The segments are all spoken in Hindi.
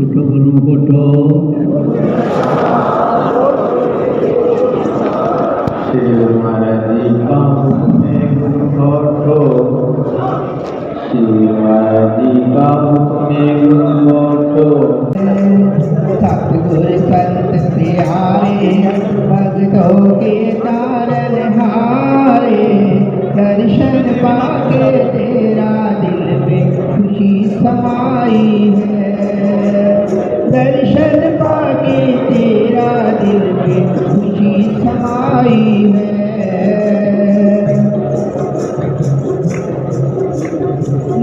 Kuto gunung kuto Shivaji kamu kuto Shivaji kamu kuto सतगुर संत प्यारे भक्तों के तारनहारे दर्शन पाके तेरा दिल में खुशी समाई है दर्शन पाके तेरा दिल में खुशी समाई है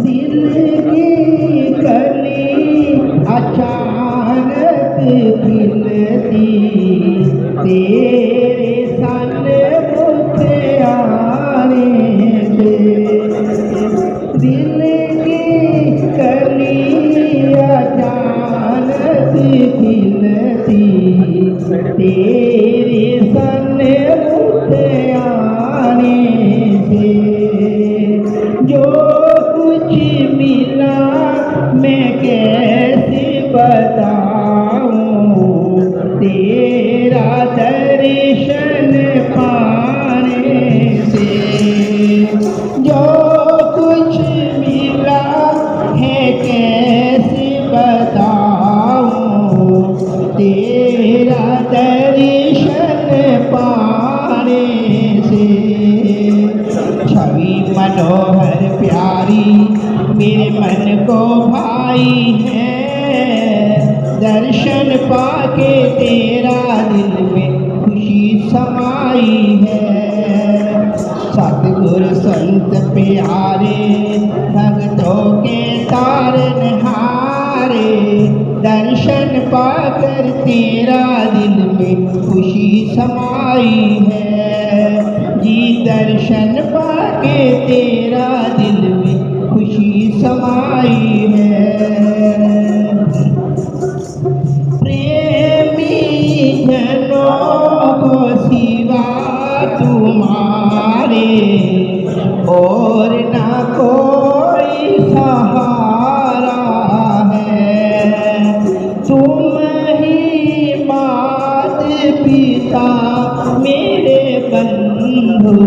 दिल की कली अचानक खिलती तेरे सन्मुख आने से दिल की कली अचानक खिलती तेरे सन्मुख आने से जो कुछ मिला मैं कैसे बताऊं तेरा दर्शन पाने से जो कुछ मिला है कैसे बताऊं तेरा दर्शन पाने से छवि मनोहर प्यारी मेरे मन को भाई है दर्शन पाके तेरा दिल में खुशी समाई है सतगुर संत प्यारे भक्तों के तारनहारे दर्शन पाकर तेरा दिल में खुशी समाई है जी दर्शन पाके तेरा दिल में खुशी समाई है प्रेमी जनों को सिवा तुम्हारे और ना कोई सहारा है तुम ही मात पिता मेरे बंधु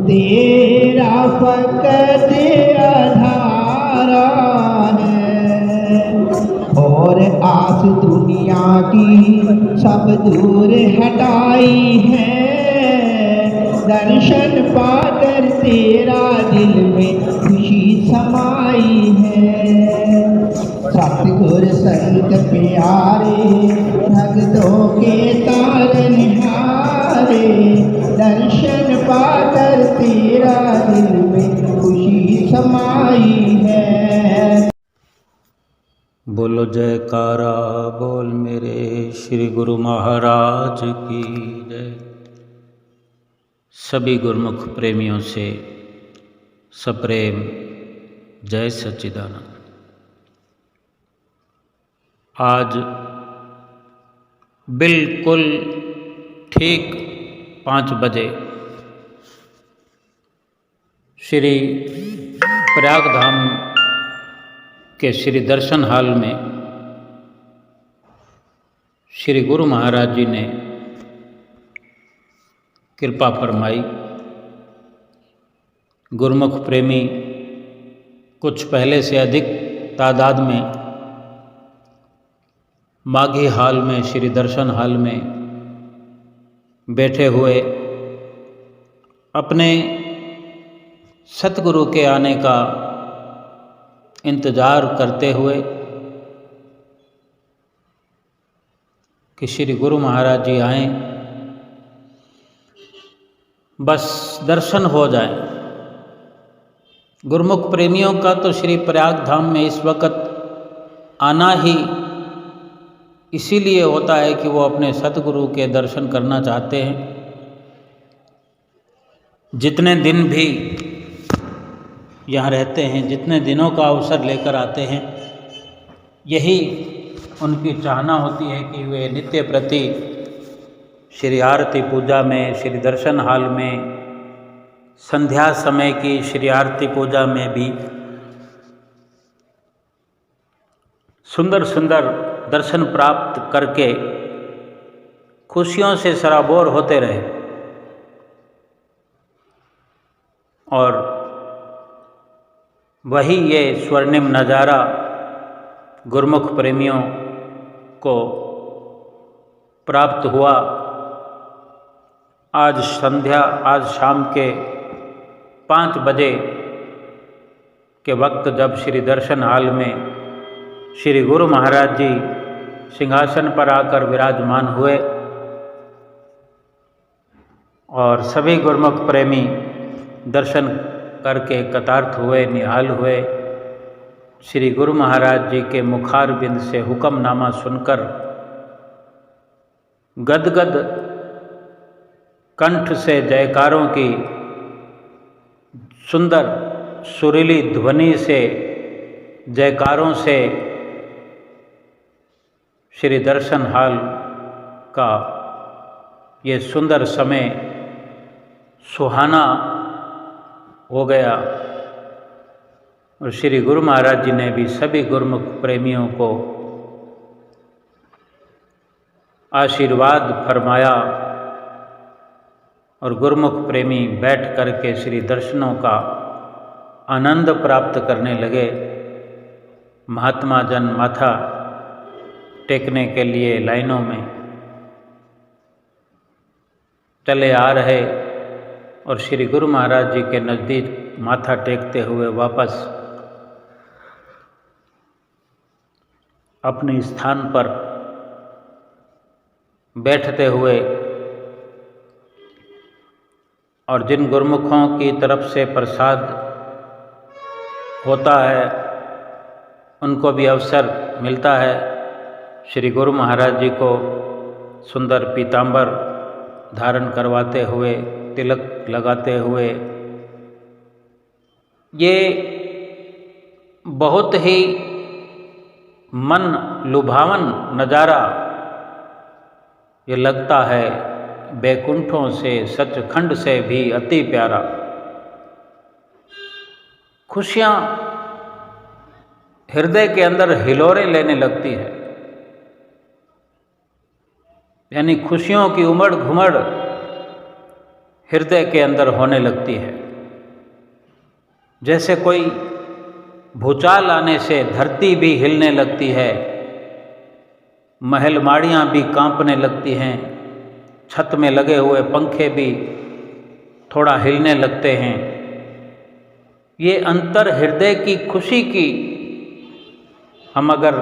तेरा फकत आधारा है और आस दुनिया की सब दूर हटाई है दर्शन पाकर तेरा दिल में खुशी समाई है सतगुर संत प्यारे भक्तों के तारनहारे दर्शन पाकर तेरा दिल में खुशी समाई है बोलो जयकारा बोल मेरे श्री गुरु महाराज की जय। सभी गुरुमुख प्रेमियों से सप्रेम जय सच्चिदानंद। आज बिल्कुल ठीक 5 बजे श्री प्रयागधाम के श्री दर्शन हाल में श्री गुरु महाराज जी ने कृपा फरमाई। गुरुमुख प्रेमी कुछ पहले से अधिक तादाद में माघी हाल में श्री दर्शन हाल में बैठे हुए अपने सतगुरु के आने का इंतज़ार करते हुए कि श्री गुरु महाराज जी आएँ, बस दर्शन हो जाए। गुरुमुख प्रेमियों का तो श्री प्रयाग धाम में इस वक्त आना ही इसीलिए होता है कि वो अपने सतगुरु के दर्शन करना चाहते हैं। जितने दिन भी यहाँ रहते हैं, जितने दिनों का अवसर लेकर आते हैं, यही उनकी चाहना होती है कि वे नित्य प्रति श्री आरती पूजा में, श्री दर्शन हाल में, संध्या समय की श्री आरती पूजा में भी सुंदर सुंदर दर्शन प्राप्त करके खुशियों से सराबोर होते रहे। और वही ये स्वर्णिम नज़ारा गुरुमुख प्रेमियों को प्राप्त हुआ। आज शाम के 5 बजे के वक्त जब श्री दर्शन हाल में श्री गुरु महाराज जी सिंहासन पर आकर विराजमान हुए और सभी गुरुमुख प्रेमी दर्शन करके कृतार्थ हुए, निहाल हुए। श्री गुरु महाराज जी के मुखारबिंद से हुक्मनामा सुनकर गदगद कंठ से जयकारों की सुंदर सुरीली ध्वनि से जयकारों से श्री दर्शन हाल का ये सुंदर समय सुहाना हो गया। और श्री गुरु महाराज जी ने भी सभी गुरुमुख प्रेमियों को आशीर्वाद फरमाया और गुरुमुख प्रेमी बैठ करके श्री दर्शनों का आनंद प्राप्त करने लगे। महात्मा जन माथा टेकने के लिए लाइनों में चले आ रहे और श्री गुरु महाराज जी के नज़दीक माथा टेकते हुए वापस अपने स्थान पर बैठते हुए और जिन गुरुमुखों की तरफ से प्रसाद होता है उनको भी अवसर मिलता है। श्री गुरु महाराज जी को सुंदर पीतांबर धारण करवाते हुए, तिलक लगाते हुए, ये बहुत ही मन लुभावन नज़ारा ये लगता है, बैकुंठों से सचखंड से भी अति प्यारा। खुशियाँ हृदय के अंदर हिलोरे लेने लगती है, यानी खुशियों की उमड़ घुमड़ हृदय के अंदर होने लगती है। जैसे कोई भूचाल आने से धरती भी हिलने लगती है, महल माड़ियाँ भी कांपने लगती हैं, छत में लगे हुए पंखे भी थोड़ा हिलने लगते हैं। ये अंतर हृदय की खुशी की हम अगर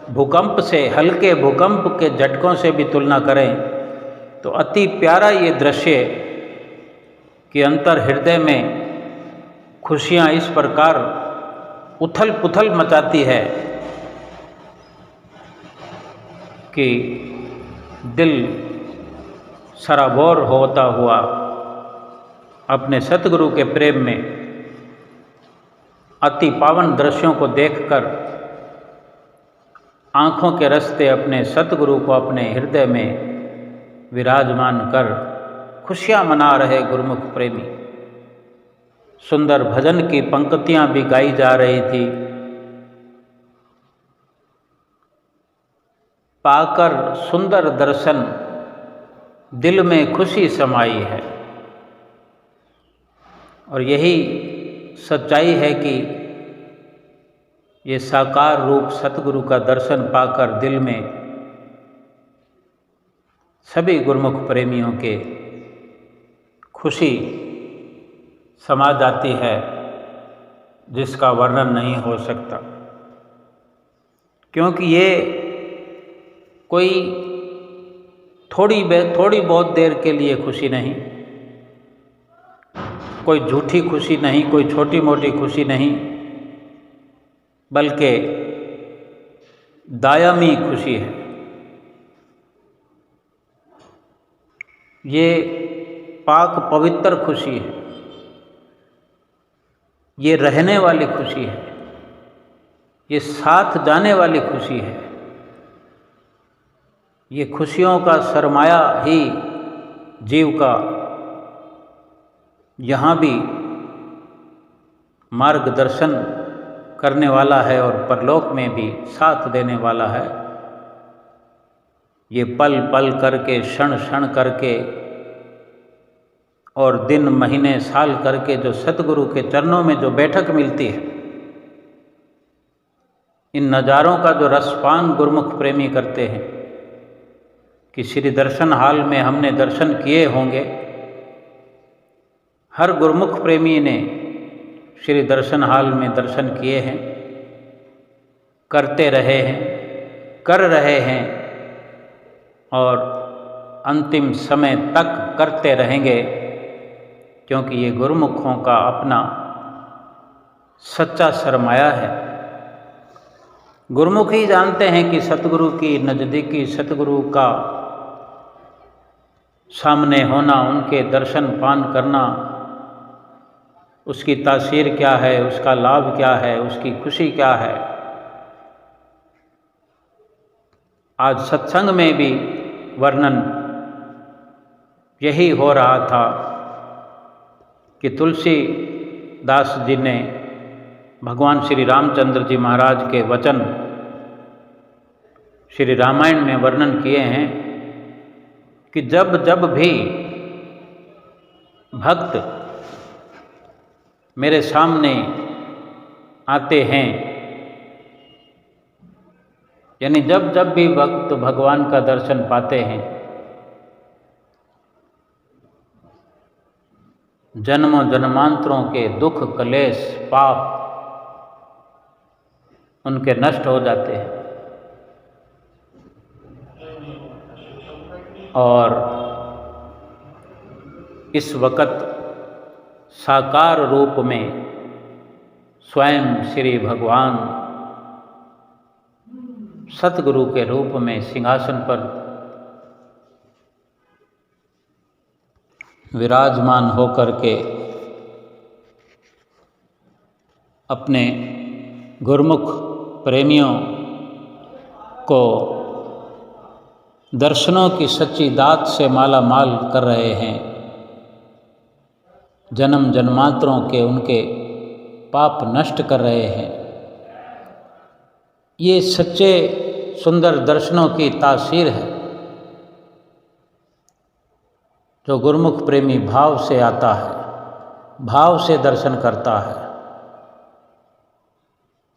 भूकंप से, हल्के भूकंप के झटकों से भी तुलना करें तो अति प्यारा ये दृश्य कि अंतर हृदय में खुशियाँ इस प्रकार उथल पुथल मचाती है कि दिल सराबोर होता हुआ अपने सतगुरु के प्रेम में अति पावन दृश्यों को देखकर आँखों के रास्ते अपने सतगुरु को अपने हृदय में विराजमान कर खुशियाँ मना रहे गुरुमुख प्रेमी। सुंदर भजन की पंक्तियाँ भी गाई जा रही थी। पाकर सुंदर दर्शन दिल में खुशी समाई है। और यही सच्चाई है कि ये साकार रूप सतगुरु का दर्शन पाकर दिल में सभी गुरुमुख प्रेमियों के खुशी समा जाती है, जिसका वर्णन नहीं हो सकता। क्योंकि ये कोई थोड़ी बहुत देर के लिए खुशी नहीं, कोई झूठी खुशी नहीं, कोई छोटी मोटी खुशी नहीं, बल्कि दायमी खुशी है। ये पाक पवित्र खुशी है, ये रहने वाली खुशी है, ये साथ जाने वाली खुशी है। ये खुशियों का सरमाया ही जीव का यहाँ भी मार्गदर्शन करने वाला है और परलोक में भी साथ देने वाला है। ये पल पल करके, क्षण क्षण करके और दिन महीने साल करके जो सतगुरु के चरणों में जो बैठक मिलती है, इन नज़ारों का जो रसपान गुरुमुख प्रेमी करते हैं कि श्री दर्शन हाल में हमने दर्शन किए होंगे। हर गुरुमुख प्रेमी ने श्री दर्शन हाल में दर्शन किए हैं, करते रहे हैं, कर रहे हैं और अंतिम समय तक करते रहेंगे, क्योंकि ये गुरुमुखों का अपना सच्चा सरमाया है। गुरुमुख ही जानते हैं कि सतगुरु की नज़दीकी, सतगुरु का सामने होना, उनके दर्शन पान करना, उसकी तासीर क्या है, उसका लाभ क्या है, उसकी खुशी क्या है। आज सत्संग में भी वर्णन यही हो रहा था कि तुलसीदास जी ने भगवान श्री रामचंद्र जी महाराज के वचन श्री रामायण में वर्णन किए हैं कि जब जब भी भक्त मेरे सामने आते हैं, यानी जब जब भी भक्त भगवान का दर्शन पाते हैं, जन्मों जन्मांतरों के दुख कलेश पाप उनके नष्ट हो जाते हैं और इस वक़्त साकार रूप में स्वयं श्री भगवान सतगुरु के रूप में सिंहासन पर विराजमान होकर के अपने गुरुमुख प्रेमियों को दर्शनों की सच्ची दात से माला माल कर रहे हैं। जन्म जन्मांतरों के उनके पाप नष्ट कर रहे हैं। ये सच्चे सुंदर दर्शनों की तासीर है जो गुरुमुख प्रेमी भाव से आता है, भाव से दर्शन करता है,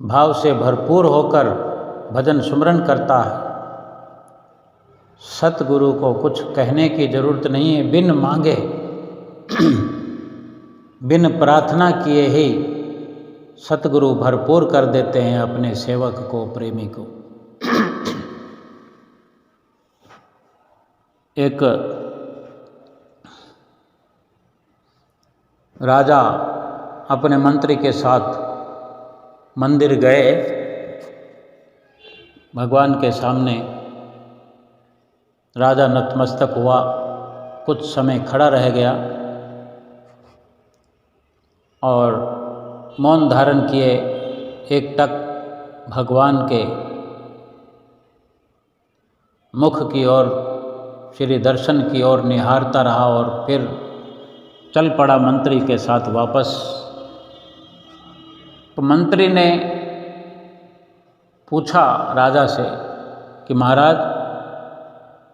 भाव से भरपूर होकर भजन सुमरन करता है। सतगुरु को कुछ कहने की जरूरत नहीं है, बिन मांगे बिन प्रार्थना किए ही सतगुरु भरपूर कर देते हैं अपने सेवक को, प्रेमी को। एक राजा अपने मंत्री के साथ मंदिर गए, भगवान के सामने राजा नतमस्तक हुआ, कुछ समय खड़ा रह गया और मौन धारण किए, एक टक भगवान के मुख की ओर, श्री दर्शन की ओर निहारता रहा और फिर चल पड़ा मंत्री के साथ वापस। तो मंत्री ने पूछा राजा से कि महाराज,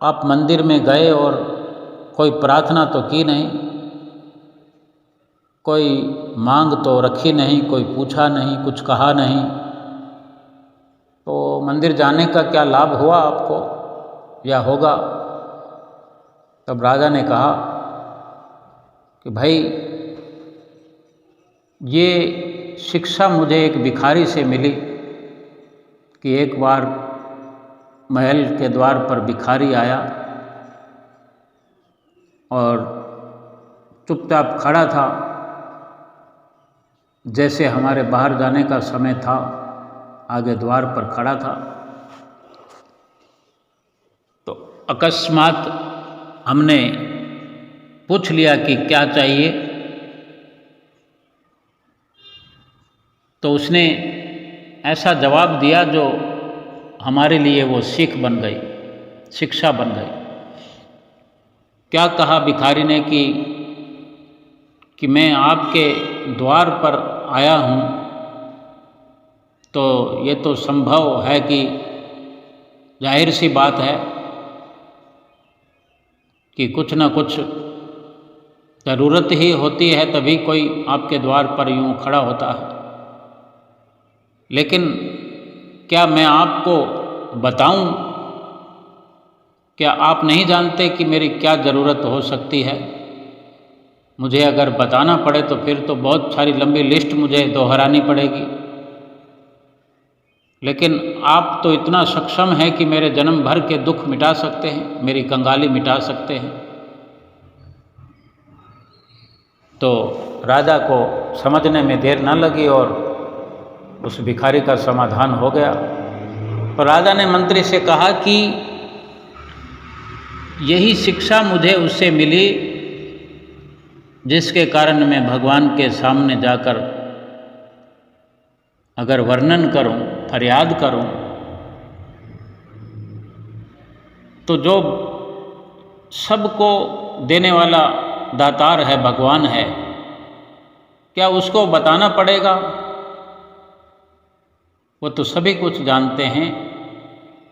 आप मंदिर में गए और कोई प्रार्थना तो की नहीं, कोई मांग तो रखी नहीं, कोई पूछा नहीं, कुछ कहा नहीं, तो मंदिर जाने का क्या लाभ हुआ आपको या होगा? तब राजा ने कहा कि भाई, ये शिक्षा मुझे एक भिखारी से मिली कि एक बार महल के द्वार पर भिखारी आया और चुपचाप खड़ा था, जैसे हमारे बाहर जाने का समय था, आगे द्वार पर खड़ा था। तो अकस्मात हमने पूछ लिया कि क्या चाहिए, तो उसने ऐसा जवाब दिया जो हमारे लिए वो सीख बन गई, शिक्षा बन गई। क्या कहा भिखारी ने कि मैं आपके द्वार पर आया हूँ तो ये तो संभव है कि जाहिर सी बात है कि कुछ न कुछ ज़रूरत ही होती है, तभी कोई आपके द्वार पर यूँ खड़ा होता है। लेकिन क्या मैं आपको बताऊं? क्या आप नहीं जानते कि मेरी क्या ज़रूरत हो सकती है? मुझे अगर बताना पड़े तो फिर तो बहुत सारी लंबी लिस्ट मुझे दोहरानी पड़ेगी। लेकिन आप तो इतना सक्षम हैं कि मेरे जन्म भर के दुख मिटा सकते हैं, मेरी कंगाली मिटा सकते हैं। तो राजा को समझने में देर न लगी और उस भिखारी का समाधान हो गया। तो राजा ने मंत्री से कहा कि यही शिक्षा मुझे उससे मिली जिसके कारण मैं भगवान के सामने जाकर अगर वर्णन करूं, फरियाद करूं, तो जो सबको देने वाला दातार है, भगवान है, क्या उसको बताना पड़ेगा? वो तो सभी कुछ जानते हैं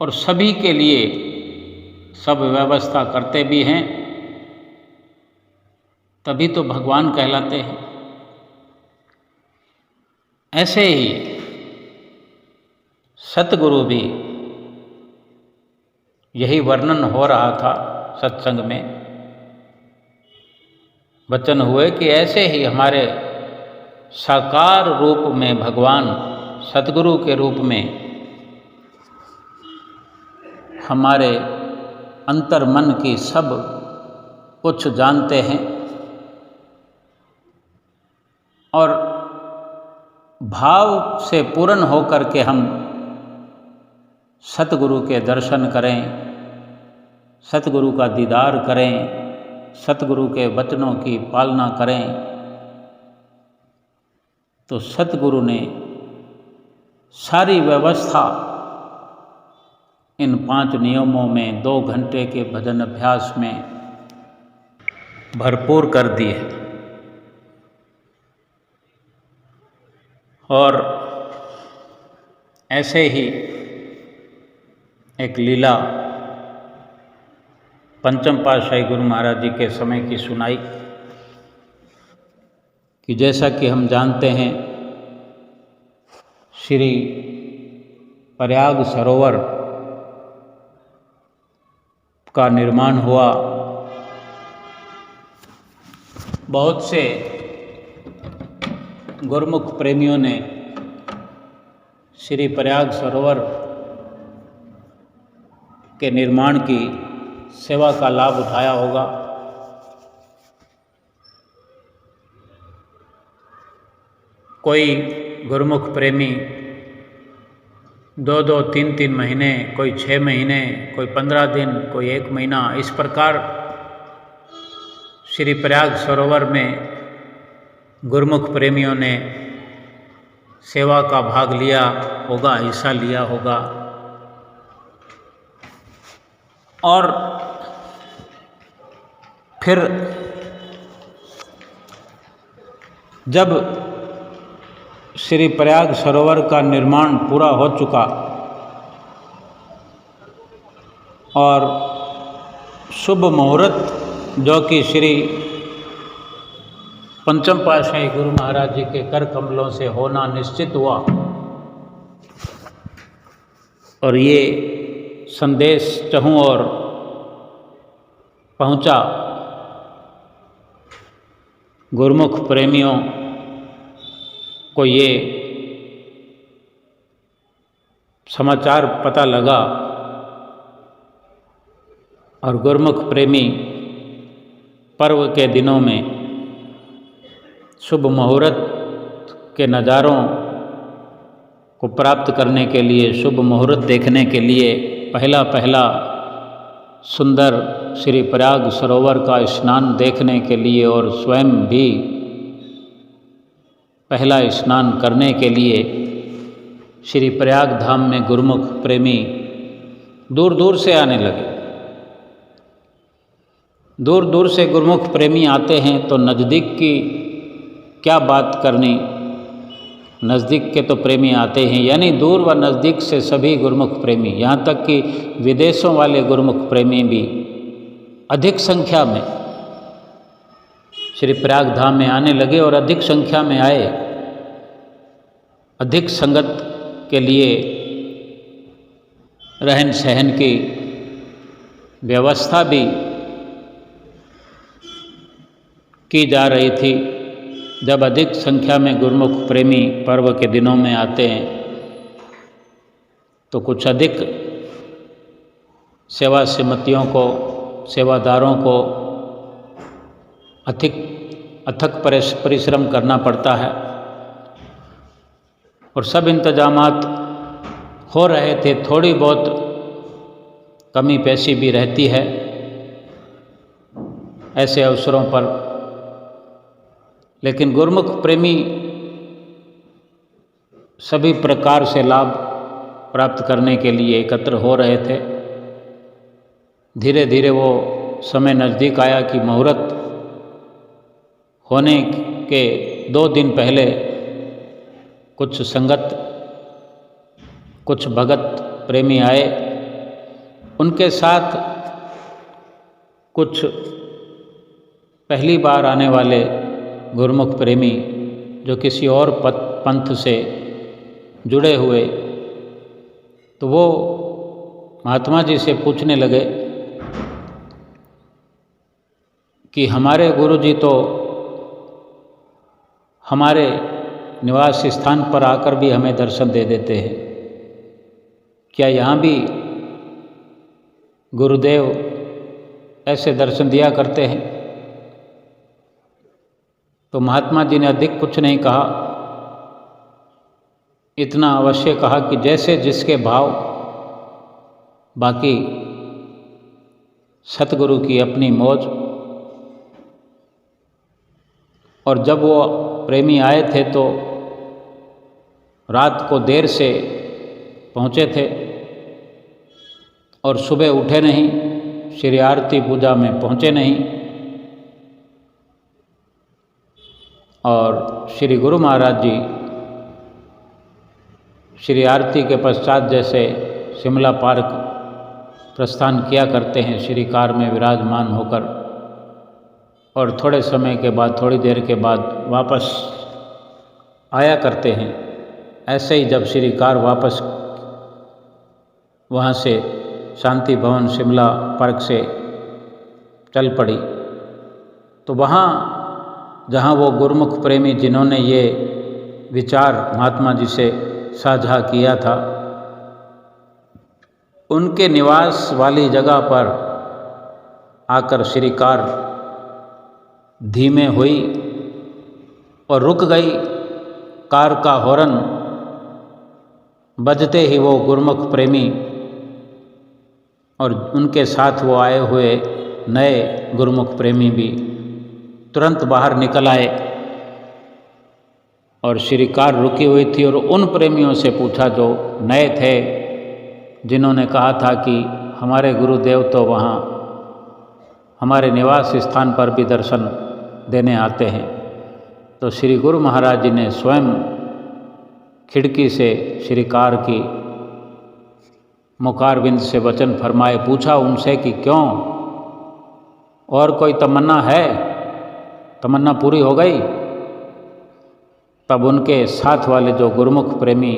और सभी के लिए सब व्यवस्था करते भी हैं, तभी तो भगवान कहलाते हैं। ऐसे ही सतगुरु भी, यही वर्णन हो रहा था सत्संग में, वचन हुए कि ऐसे ही हमारे साकार रूप में भगवान सतगुरु के रूप में हमारे अंतर मन की सब कुछ जानते हैं और भाव से पूर्ण होकर के हम सतगुरु के दर्शन करें, सतगुरु का दीदार करें, सतगुरु के वचनों की पालना करें। तो सतगुरु ने सारी व्यवस्था इन 5 नियमों में 2 घंटे के भजन अभ्यास में भरपूर कर दी है। और ऐसे ही एक लीला पंचम पातशाही गुरु महाराज जी के समय की सुनाई कि जैसा कि हम जानते हैं, श्री प्रयाग सरोवर का निर्माण हुआ। बहुत से गुरुमुख प्रेमियों ने श्री प्रयाग सरोवर के निर्माण की सेवा का लाभ उठाया होगा। कोई गुरुमुख प्रेमी 2-2, 3-3 महीने, कोई 6 महीने, कोई 15 दिन, कोई 1 महीना, इस प्रकार श्री प्रयाग सरोवर में गुरुमुख प्रेमियों ने सेवा का भाग लिया होगा, हिस्सा लिया होगा। और फिर जब श्री प्रयाग सरोवर का निर्माण पूरा हो चुका और शुभ मुहूर्त जो कि श्री पंचम पातशाही गुरु महाराज जी के कर कमलों से होना निश्चित हुआ और ये संदेश चहूँ और पहुँचा, गुरुमुख प्रेमियों को ये समाचार पता लगा और गुरुमुख प्रेमी पर्व के दिनों में शुभ मुहूर्त के नज़ारों को प्राप्त करने के लिए, शुभ मुहूर्त देखने के लिए पहला सुंदर श्री प्रयाग सरोवर का स्नान देखने के लिए और स्वयं भी पहला स्नान करने के लिए श्री प्रयाग धाम में गुरुमुख प्रेमी दूर दूर से आने लगे। दूर दूर से गुरुमुख प्रेमी आते हैं तो नज़दीक की क्या बात करनी, नज़दीक के तो प्रेमी आते हैं, यानी दूर व नज़दीक से सभी गुरुमुख प्रेमी, यहाँ तक कि विदेशों वाले गुरुमुख प्रेमी भी अधिक संख्या में श्री प्रयाग धाम में आने लगे और अधिक संख्या में आए। अधिक संगत के लिए रहन सहन की व्यवस्था भी की जा रही थी। जब अधिक संख्या में गुरुमुख प्रेमी पर्व के दिनों में आते हैं तो कुछ अधिक सेवा श्रीमतियों को, सेवादारों को अथक परिश्रम करना पड़ता है और सब इंतजामात हो रहे थे। थोड़ी बहुत कमी पेशी भी रहती है ऐसे अवसरों पर, लेकिन गुरुमुख प्रेमी सभी प्रकार से लाभ प्राप्त करने के लिए एकत्र हो रहे थे। धीरे धीरे वो समय नज़दीक आया कि मुहूर्त होने के 2 दिन पहले कुछ संगत, कुछ भगत प्रेमी आए। उनके साथ कुछ पहली बार आने वाले गुरुमुख प्रेमी जो किसी और पंथ से जुड़े हुए, तो वो महात्मा जी से पूछने लगे कि हमारे गुरुजी तो हमारे निवास स्थान पर आकर भी हमें दर्शन दे देते हैं, क्या यहाँ भी गुरुदेव ऐसे दर्शन दिया करते हैं? तो महात्मा जी ने अधिक कुछ नहीं कहा, इतना अवश्य कहा कि जैसे जिसके भाव, बाकी सतगुरु की अपनी मौज। और जब वो प्रेमी आए थे तो रात को देर से पहुँचे थे और सुबह उठे नहीं, श्री आरती पूजा में पहुँचे नहीं। और श्री गुरु महाराज जी श्री आरती के पश्चात जैसे शिमला पार्क प्रस्थान किया करते हैं श्री कार में विराजमान होकर, और थोड़े समय के बाद, थोड़ी देर के बाद वापस आया करते हैं। ऐसे ही जब श्री कार वापस वहाँ से शांति भवन शिमला पार्क से चल पड़ी, तो वहाँ जहाँ वो गुरुमुख प्रेमी जिन्होंने ये विचार महात्मा जी से साझा किया था, उनके निवास वाली जगह पर आकर श्री कार धीमे हुई और रुक गई। कार का हॉर्न बजते ही वो गुरुमुख प्रेमी और उनके साथ वो आए हुए नए गुरुमुख प्रेमी भी तुरंत बाहर निकल आए और श्री कार रुकी हुई थी। और उन प्रेमियों से पूछा जो नए थे, जिन्होंने कहा था कि हमारे गुरुदेव तो वहाँ हमारे निवास स्थान पर भी दर्शन देने आते हैं। तो श्री गुरु महाराज जी ने स्वयं खिड़की से श्री कार की मुखारविंद से वचन फरमाए। पूछा उनसे कि क्यों, और कोई तमन्ना है? तमन्ना पूरी हो गई? तब उनके साथ वाले जो गुरुमुख प्रेमी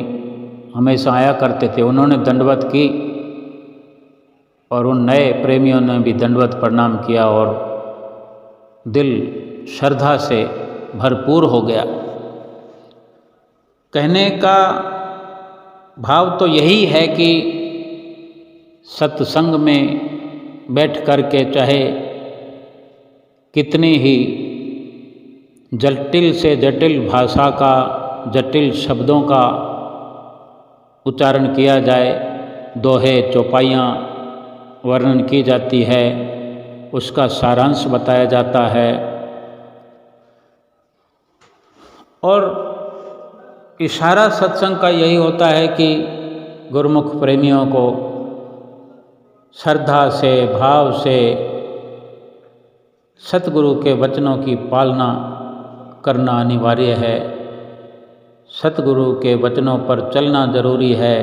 हमेशा आया करते थे, उन्होंने दंडवत की और उन नए प्रेमियों ने भी दंडवत प्रणाम किया और दिल श्रद्धा से भरपूर हो गया। कहने का भाव तो यही है कि सत्संग में बैठ कर के चाहे कितनी ही जटिल से जटिल भाषा का, जटिल शब्दों का उच्चारण किया जाए, दोहे चौपाइयाँ वर्णन की जाती है, उसका सारांश बताया जाता है, और इशारा सत्संग का यही होता है कि गुरुमुख प्रेमियों को श्रद्धा से, भाव से सतगुरु के वचनों की पालना करना अनिवार्य है। सतगुरु के वचनों पर चलना जरूरी है।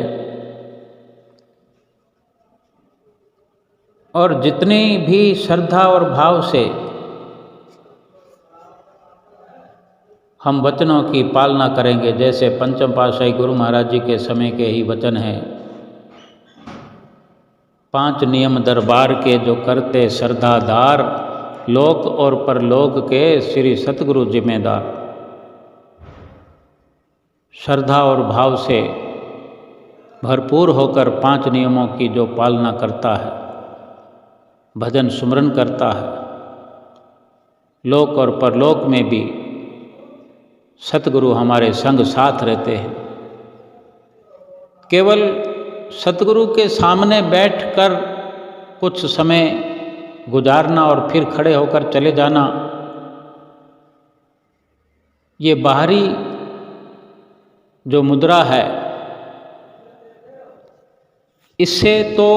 और जितनी भी श्रद्धा और भाव से हम वचनों की पालना करेंगे, जैसे पंचम पातशाही गुरु महाराज जी के समय के ही वचन हैं, 5 नियम दरबार के जो करते श्रद्धाधार, लोक और परलोक के श्री सतगुरु जिम्मेदार। श्रद्धा और भाव से भरपूर होकर 5 नियमों की जो पालना करता है, भजन सुमरन करता है, लोक और परलोक में भी सतगुरु हमारे संग साथ रहते हैं। केवल सतगुरु के सामने बैठकर कुछ समय गुजारना और फिर खड़े होकर चले जाना, ये बाहरी जो मुद्रा है, इससे तो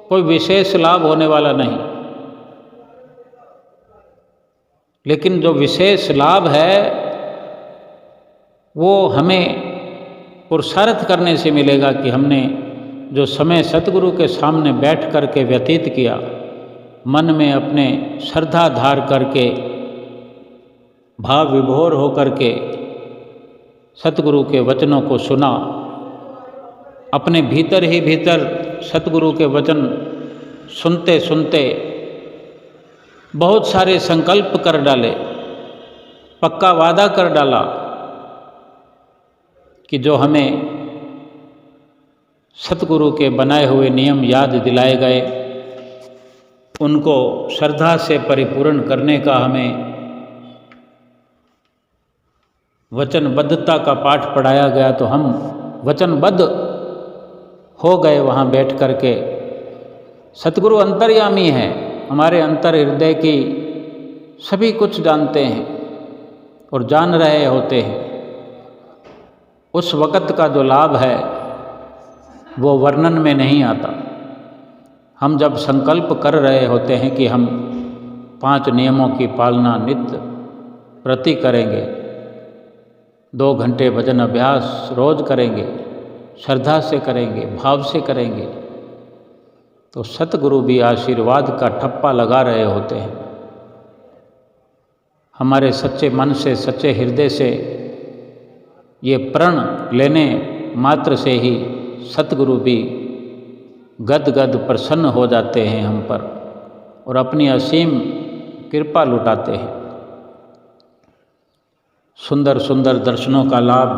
कोई विशेष लाभ होने वाला नहीं। लेकिन जो विशेष लाभ है वो हमें पुरुषार्थ करने से मिलेगा कि हमने जो समय सतगुरु के सामने बैठ कर के व्यतीत किया, मन में अपने श्रद्धा धार करके, भाव विभोर होकर के सतगुरु के वचनों को सुना, अपने भीतर ही भीतर सतगुरु के वचन सुनते सुनते बहुत सारे संकल्प कर डाले, पक्का वादा कर डाला कि जो हमें सतगुरु के बनाए हुए नियम याद दिलाए गए, उनको श्रद्धा से परिपूर्ण करने का हमें वचनबद्धता का पाठ पढ़ाया गया, तो हम वचनबद्ध हो गए वहाँ बैठ कर के। सतगुरु अंतर्यामी है, हमारे अंतर हृदय की सभी कुछ जानते हैं और जान रहे होते हैं। उस वक़्त का जो लाभ है वो वर्णन में नहीं आता। हम जब संकल्प कर रहे होते हैं कि हम 5 नियमों की पालना नित्य प्रति करेंगे, 2 घंटे भजन अभ्यास रोज करेंगे, श्रद्धा से करेंगे, भाव से करेंगे, तो सतगुरु भी आशीर्वाद का ठप्पा लगा रहे होते हैं। हमारे सच्चे मन से, सच्चे हृदय से ये प्रण लेने मात्र से ही सतगुरु भी गद गद प्रसन्न हो जाते हैं हम पर और अपनी असीम कृपा लुटाते हैं। सुंदर सुंदर दर्शनों का लाभ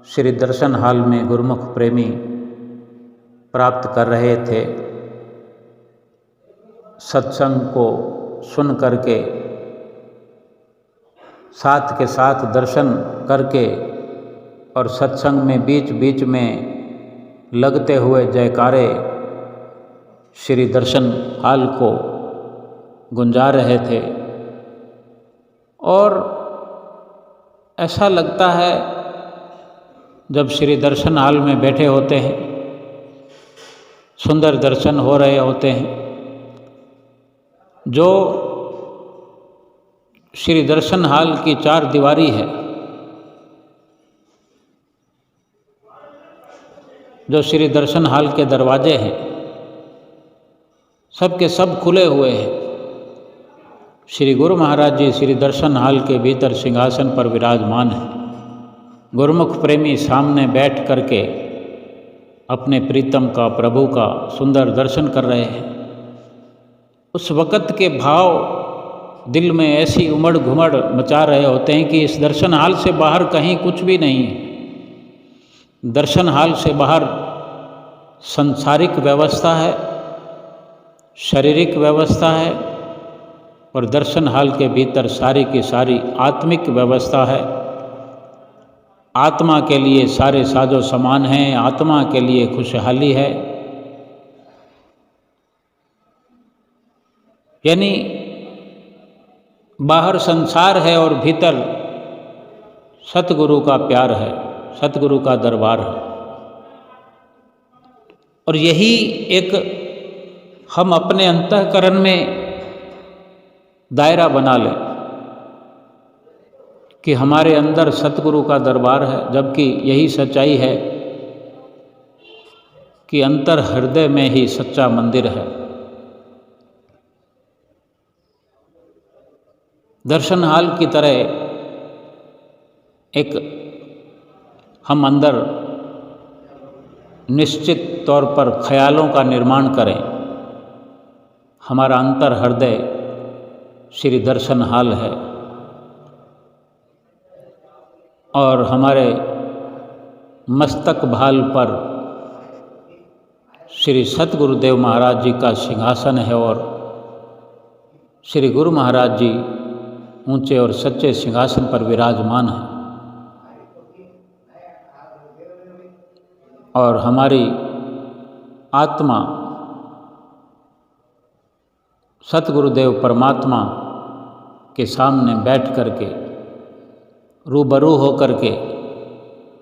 श्री दर्शन हाल में गुरुमुख प्रेमी प्राप्त कर रहे थे। सत्संग को सुन करके, साथ के साथ दर्शन करके और सत्संग में बीच बीच में लगते हुए जयकारे श्री दर्शन हाल को गुंजा रहे थे। और ऐसा लगता है जब श्री दर्शन हाल में बैठे होते हैं, सुंदर दर्शन हो रहे होते हैं, जो श्री दर्शन हाल की 4 दीवारी है, जो श्री दर्शन हाल के दरवाजे हैं, सब के सब खुले हुए हैं। श्री गुरु महाराज जी श्री दर्शन हाल के भीतर सिंहासन पर विराजमान हैं। गुरुमुख प्रेमी सामने बैठ करके अपने प्रीतम का, प्रभु का सुंदर दर्शन कर रहे हैं। उस वक़्त के भाव दिल में ऐसी उमड़ घुमड़ मचा रहे होते हैं कि इस दर्शन हाल से बाहर कहीं कुछ भी नहीं है। दर्शन हाल से बाहर सांसारिक व्यवस्था है, शारीरिक व्यवस्था है, और दर्शन हाल के भीतर सारी की सारी आत्मिक व्यवस्था है। आत्मा के लिए सारे साजो सामान हैं, आत्मा के लिए खुशहाली है। यानी बाहर संसार है और भीतर सतगुरु का प्यार है, सतगुरु का दरबार है। और यही एक हम अपने अंतःकरण में दायरा बना लें कि हमारे अंदर सतगुरु का दरबार है, जबकि यही सच्चाई है कि अंतर हृदय में ही सच्चा मंदिर है। दर्शन हाल की तरह एक हम अंदर निश्चित तौर पर ख्यालों का निर्माण करें। हमारा अंतर हृदय श्री दर्शन हाल है और हमारे मस्तक भाल पर श्री सतगुरुदेव महाराज जी का सिंहासन है और श्री गुरु महाराज जी ऊंचे और सच्चे सिंहासन पर विराजमान हैं और हमारी आत्मा सतगुरुदेव परमात्मा के सामने बैठ करके रूबरू होकर के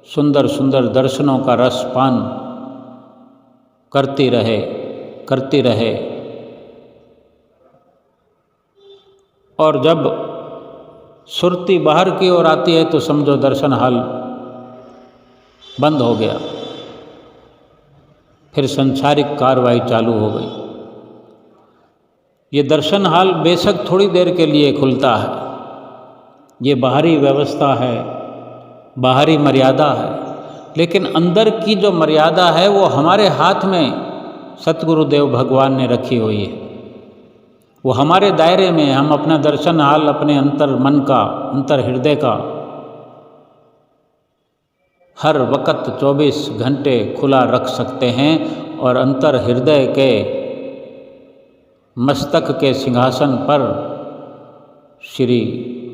सुंदर सुंदर दर्शनों का रसपान करती रहे और जब सुरती बाहर की ओर आती है तो समझो दर्शन हाल बंद हो गया, फिर संसारिक कार्रवाई चालू हो गई। ये दर्शन हाल बेशक थोड़ी देर के लिए खुलता है, ये बाहरी व्यवस्था है, बाहरी मर्यादा है, लेकिन अंदर की जो मर्यादा है वो हमारे हाथ में सतगुरुदेव भगवान ने रखी हुई है। वो हमारे दायरे में, हम अपना दर्शन हाल अपने अंतर मन का, अंतर हृदय का हर वक्त 24 घंटे खुला रख सकते हैं और अंतर हृदय के मस्तक के सिंहासन पर श्री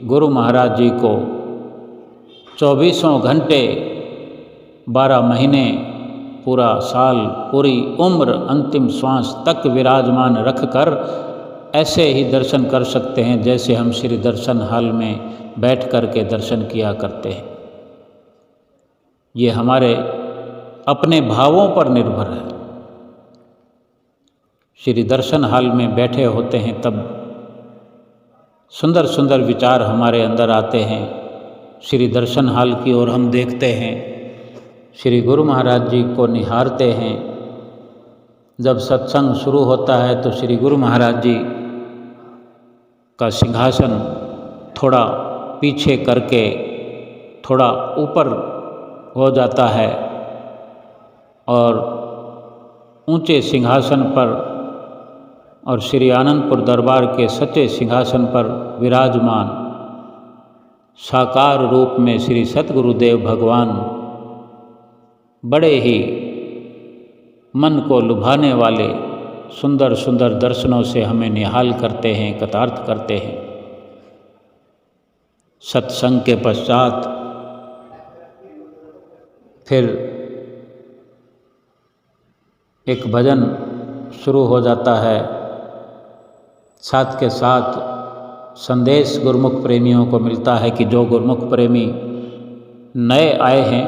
गुरु महाराज जी को 24 घंटे 12 महीने पूरा साल पूरी उम्र अंतिम श्वास तक विराजमान रखकर ऐसे ही दर्शन कर सकते हैं जैसे हम श्री दर्शन हाल में बैठ कर के दर्शन किया करते हैं। ये हमारे अपने भावों पर निर्भर है। श्री दर्शन हाल में बैठे होते हैं तब सुंदर सुंदर विचार हमारे अंदर आते हैं। श्री दर्शन हाल की ओर हम देखते हैं, श्री गुरु महाराज जी को निहारते हैं। जब सत्संग शुरू होता है तो श्री गुरु महाराज जी का सिंहासन थोड़ा पीछे करके थोड़ा ऊपर हो जाता है और ऊंचे सिंहासन पर और श्री आनंदपुर दरबार के सच्चे सिंहासन पर विराजमान साकार रूप में श्री सतगुरुदेव भगवान बड़े ही मन को लुभाने वाले सुंदर सुंदर दर्शनों से हमें निहाल करते हैं, कृतार्थ करते हैं। सत्संग के पश्चात फिर एक भजन शुरू हो जाता है, साथ के साथ संदेश गुरुमुख प्रेमियों को मिलता है कि जो गुरुमुख प्रेमी नए आए हैं,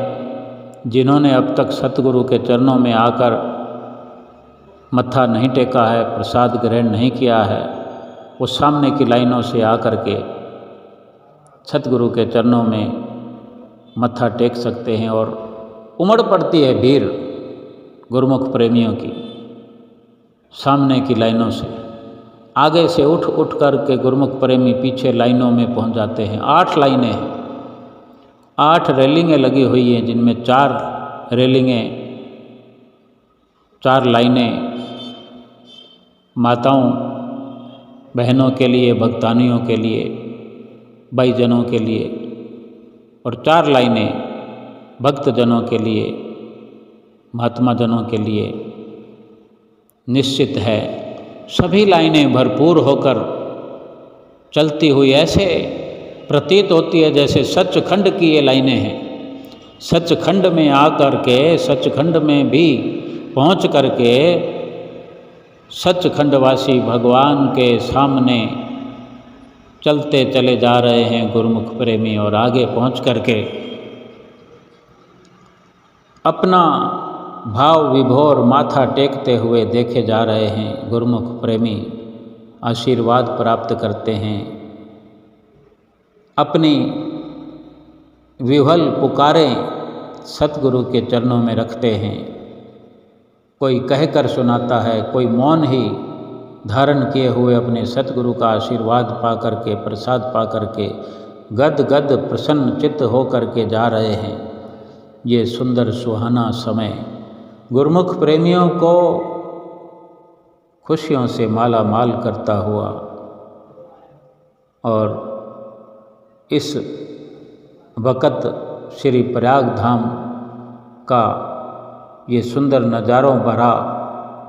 जिन्होंने अब तक सतगुरु के चरणों में आकर मत्था नहीं टेका है, प्रसाद ग्रहण नहीं किया है, वो सामने की लाइनों से आकर के सतगुरु के चरणों में मत्था टेक सकते हैं। और उमड़ पड़ती है भीड़ गुरुमुख प्रेमियों की सामने की लाइनों से। आगे से उठ कर के गुरुमुख प्रेमी पीछे लाइनों में पहुंच जाते हैं। 8 लाइनें हैं, 8 रेलिंगें लगी हुई हैं, जिनमें 4 रेलिंगें, 4 लाइनें माताओं बहनों के लिए, भक्तानियों के लिए, भाईजनों के लिए, और 4 लाइनें भक्तजनों के लिए, महात्मा जनों के लिए निश्चित है। सभी लाइनें भरपूर होकर चलती हुई ऐसे प्रतीत होती है जैसे सचखंड की ये लाइनें हैं। सचखंड में आकर के, सचखंड में भी पहुंच करके सचखंडवासी भगवान के सामने चलते चले जा रहे हैं गुरुमुख प्रेमी, और आगे पहुंच करके अपना भाव विभोर माथा टेकते हुए देखे जा रहे हैं गुरुमुख प्रेमी, आशीर्वाद प्राप्त करते हैं। अपनी विह्वल पुकारें सतगुरु के चरणों में रखते हैं। कोई कहकर सुनाता है, कोई मौन ही धारण किए हुए अपने सतगुरु का आशीर्वाद पा करके, प्रसाद पा करके गद गद प्रसन्न चित्त हो करके जा रहे हैं। ये सुंदर सुहाना समय गुरुमुख प्रेमियों को खुशियों से माला माल करता हुआ और इस वक़्त श्री प्रयाग धाम का ये सुंदर नज़ारों भरा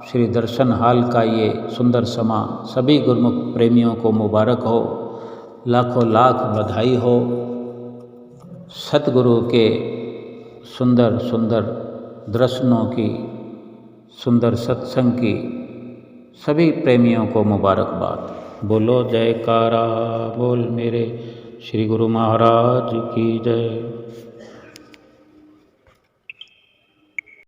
श्री दर्शन हाल का ये सुंदर समा सभी गुरुमुख प्रेमियों को मुबारक हो, लाखों लाख बधाई हो। सतगुरु के सुंदर सुंदर दर्शनों की, सुंदर सत्संग की सभी प्रेमियों को मुबारकबाद। बोलो जयकारा बोल मेरे श्री गुरु महाराज की जय।